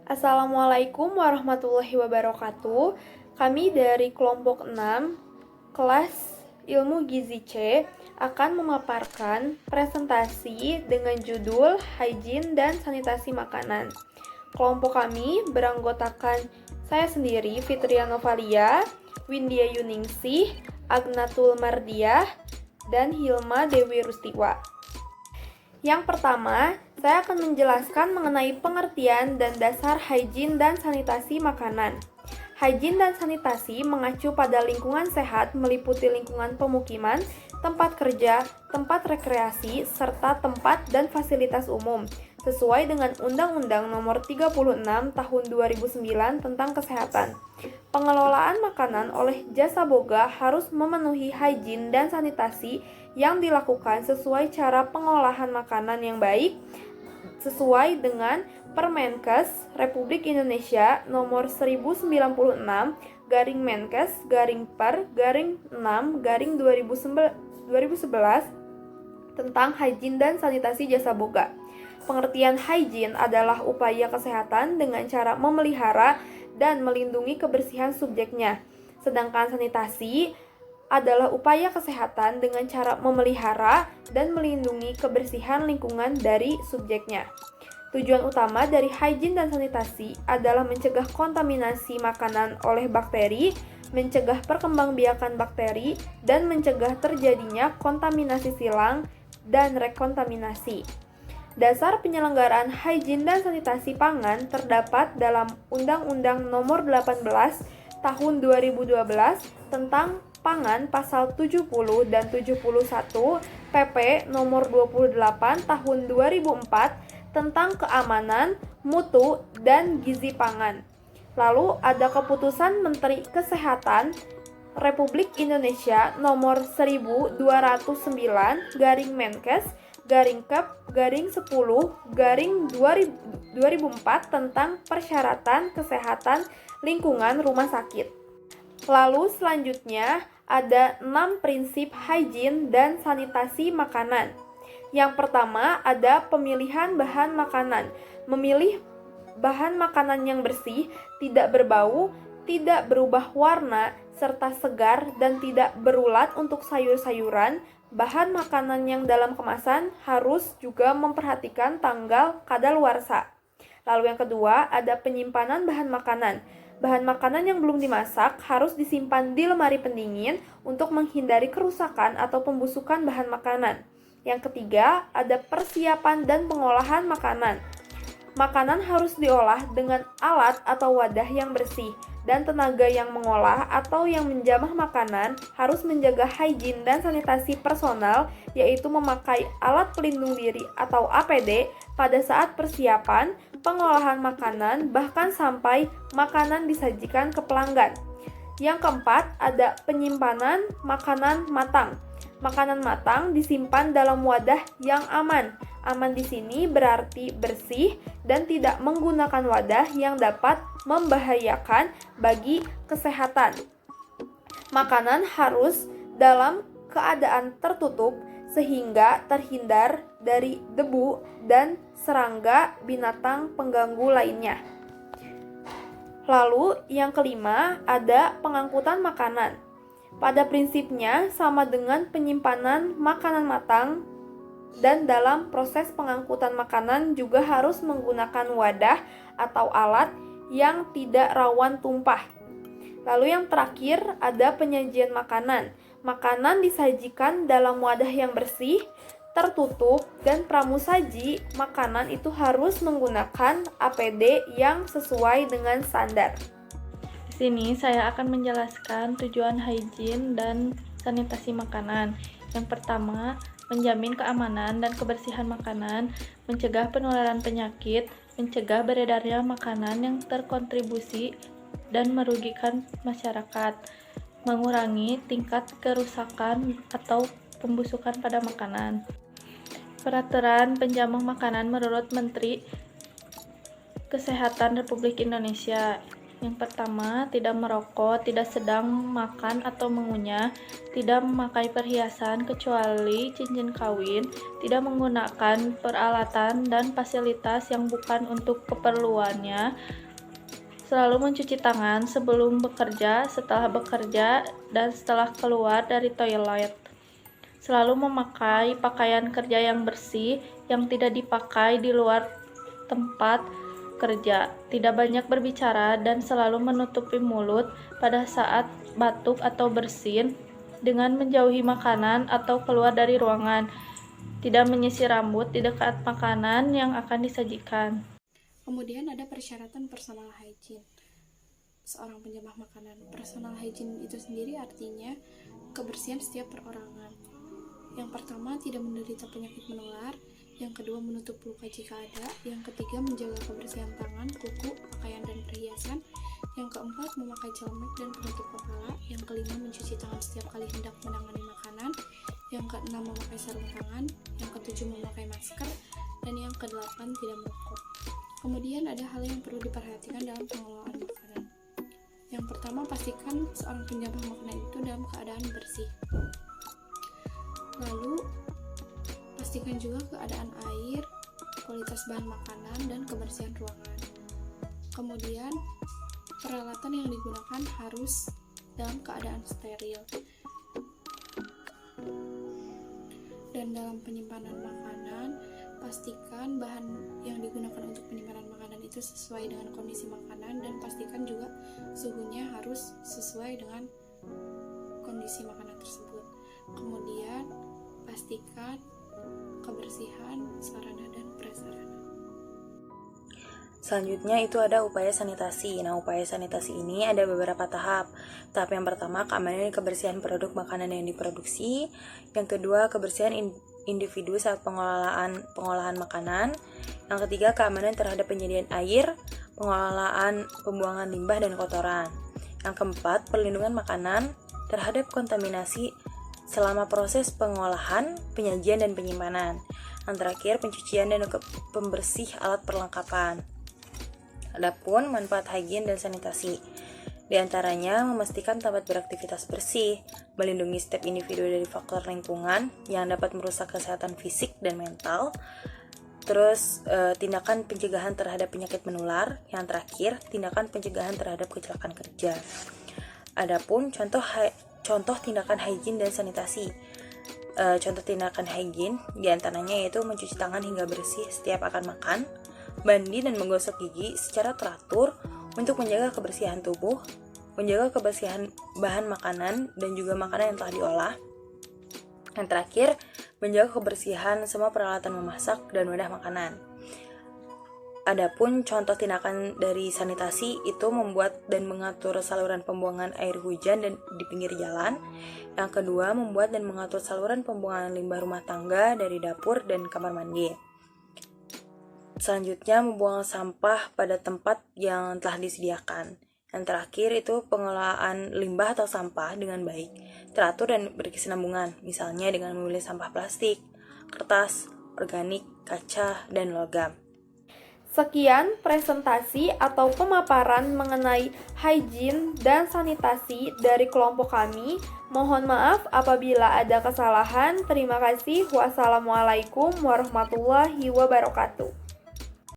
Assalamualaikum warahmatullahi wabarakatuh. Kami dari kelompok 6, kelas Ilmu Gizi C, akan memaparkan presentasi dengan judul Hygiene dan Sanitasi Makanan. Kelompok kami beranggotakan saya sendiri, Fitria Novalia, Windia Yuningsih, Agnatul Mardiah, dan Hilma Dewi Rustiwa. Yang pertama, saya akan menjelaskan mengenai pengertian dan dasar hygiene dan sanitasi makanan. Hygiene dan sanitasi mengacu pada lingkungan sehat meliputi lingkungan pemukiman, tempat kerja, tempat rekreasi, serta tempat dan fasilitas umum, sesuai dengan Undang-Undang Nomor 36 Tahun 2009 tentang Kesehatan. Pengelolaan makanan oleh Jasa Boga harus memenuhi hygiene dan sanitasi yang dilakukan sesuai cara pengolahan makanan yang baik, sesuai dengan Permenkes Republik Indonesia Nomor 1096/Menkes/Per/6/2011 tentang hygiene dan sanitasi jasa boga. Pengertian hygiene adalah upaya kesehatan dengan cara memelihara dan melindungi kebersihan subjeknya. Sedangkan sanitasi adalah upaya kesehatan dengan cara memelihara dan melindungi kebersihan lingkungan dari subjeknya. Tujuan utama dari hygiene dan sanitasi adalah mencegah kontaminasi makanan oleh bakteri, mencegah perkembangbiakan bakteri, dan mencegah terjadinya kontaminasi silang dan rekontaminasi. Dasar penyelenggaraan hygiene dan sanitasi pangan terdapat dalam Undang-Undang Nomor 18 Tahun 2012 tentang Pangan Pasal 70 dan 71, PP Nomor 28 Tahun 2004 tentang keamanan, mutu, dan gizi pangan. Lalu ada Keputusan Menteri Kesehatan Republik Indonesia Nomor 12-Menkes/Kep/10-10/2004 tentang persyaratan kesehatan lingkungan rumah sakit. Lalu selanjutnya ada 6 prinsip hygiene dan sanitasi makanan. Yang pertama ada pemilihan bahan makanan. Memilih bahan makanan yang bersih, tidak berbau, tidak berubah warna, serta segar dan tidak berulat untuk sayur-sayuran. Bahan makanan yang dalam kemasan harus juga memperhatikan tanggal kadaluarsa. Lalu yang kedua ada penyimpanan bahan makanan. Bahan makanan yang belum dimasak harus disimpan di lemari pendingin untuk menghindari kerusakan atau pembusukan bahan makanan. Yang ketiga, ada persiapan dan pengolahan makanan. Makanan harus diolah dengan alat atau wadah yang bersih, dan tenaga yang mengolah atau yang menjamah makanan harus menjaga hygiene dan sanitasi personal, yaitu memakai alat pelindung diri atau APD pada saat persiapan, pengolahan makanan, bahkan sampai makanan disajikan ke pelanggan. Yang keempat, ada penyimpanan makanan matang. Makanan matang disimpan dalam wadah yang aman. Aman di sini berarti bersih dan tidak menggunakan wadah yang dapat membahayakan bagi kesehatan. Makanan harus dalam keadaan tertutup sehingga terhindar dari debu dan serangga binatang pengganggu lainnya. Lalu yang kelima ada pengangkutan makanan. Pada prinsipnya sama dengan penyimpanan makanan matang, dan dalam proses pengangkutan makanan juga harus menggunakan wadah atau alat yang tidak rawan tumpah. Lalu yang terakhir ada penyajian makanan. Makanan disajikan dalam wadah yang bersih, tertutup, dan pramusaji makanan itu harus menggunakan APD yang sesuai dengan standar. Di sini saya akan menjelaskan tujuan hygiene dan sanitasi makanan. Yang pertama, menjamin keamanan dan kebersihan makanan, mencegah penularan penyakit, mencegah beredarnya makanan yang terkontribusi dan merugikan masyarakat, mengurangi tingkat kerusakan atau pembusukan pada makanan. Peraturan penjamah makanan menurut Menteri Kesehatan Republik Indonesia Yang pertama, tidak merokok, tidak sedang makan atau mengunyah, tidak memakai perhiasan kecuali cincin kawin, tidak menggunakan peralatan dan fasilitas yang bukan untuk keperluannya, selalu mencuci tangan sebelum bekerja, setelah bekerja, dan setelah keluar dari toilet. Selalu memakai pakaian kerja yang bersih yang tidak dipakai di luar tempat kerja, tidak banyak berbicara, dan selalu menutupi mulut pada saat batuk atau bersin, dengan menjauhi makanan atau keluar dari ruangan, tidak menyisir rambut di dekat makanan yang akan disajikan. Kemudian ada persyaratan personal hygiene. Seorang penjamah makanan. Personal hygiene itu sendiri artinya kebersihan setiap perorangan. Yang pertama, tidak menderita penyakit menular. Yang kedua, menutup luka jika ada. Yang ketiga, menjaga kebersihan tangan, kuku, pakaian, dan perhiasan. Yang keempat, memakai celemek dan penutup kepala. Yang kelima, mencuci tangan setiap kali hendak menangani makanan. Yang keenam, memakai sarung tangan. Yang ketujuh, memakai masker. Dan yang kedelapan, tidak merokok. Kemudian ada hal yang perlu diperhatikan dalam pengelolaan makanan. Yang pertama, pastikan seorang penjamah makanan itu dalam keadaan bersih. Lalu, pastikan juga keadaan air, kualitas bahan makanan, dan kebersihan ruangan. Kemudian, peralatan yang digunakan harus dalam keadaan steril. Dan dalam penyimpanan makanan, pastikan bahan yang digunakan untuk penyimpanan makanan itu sesuai dengan kondisi makanan, dan pastikan juga suhunya harus sesuai dengan kondisi makanan tersebut. Kemudian, pastikan kebersihan sarana dan prasarana. Selanjutnya itu ada upaya sanitasi. Nah, upaya sanitasi ini ada beberapa tahap. Tahap yang pertama, keamanan dan kebersihan produk makanan yang diproduksi. Yang kedua, kebersihan individu saat pengolahan makanan. Yang ketiga, keamanan terhadap penyediaan air, pengolahan, pembuangan limbah dan kotoran. Yang keempat, perlindungan makanan terhadap kontaminasi selama proses pengolahan, penyajian, dan penyimpanan. Yang terakhir, pencucian dan pembersih alat perlengkapan. Adapun manfaat higien dan sanitasi, di antaranya memastikan tempat beraktivitas bersih, melindungi setiap individu dari faktor lingkungan yang dapat merusak kesehatan fisik dan mental. Terus tindakan pencegahan terhadap penyakit menular. Yang terakhir, tindakan pencegahan terhadap kecelakaan kerja. Adapun contoh tindakan hygiene dan sanitasi. Contoh tindakan hygiene diantaranya yaitu mencuci tangan hingga bersih setiap akan makan, mandi dan menggosok gigi secara teratur untuk menjaga kebersihan tubuh, menjaga kebersihan bahan makanan dan juga makanan yang telah diolah. Yang terakhir, menjaga kebersihan semua peralatan memasak dan wadah makanan. Adapun contoh tindakan dari sanitasi itu membuat dan mengatur saluran pembuangan air hujan dan di pinggir jalan. Yang kedua, membuat dan mengatur saluran pembuangan limbah rumah tangga dari dapur dan kamar mandi. Selanjutnya, membuang sampah pada tempat yang telah disediakan. Yang terakhir itu pengelolaan limbah atau sampah dengan baik, teratur dan berkesinambungan, misalnya dengan memilih sampah plastik, kertas, organik, kaca, dan logam. Sekian presentasi atau pemaparan mengenai hygiene dan sanitasi dari kelompok kami. Mohon maaf apabila ada kesalahan. Terima kasih. Wassalamualaikum warahmatullahi wabarakatuh.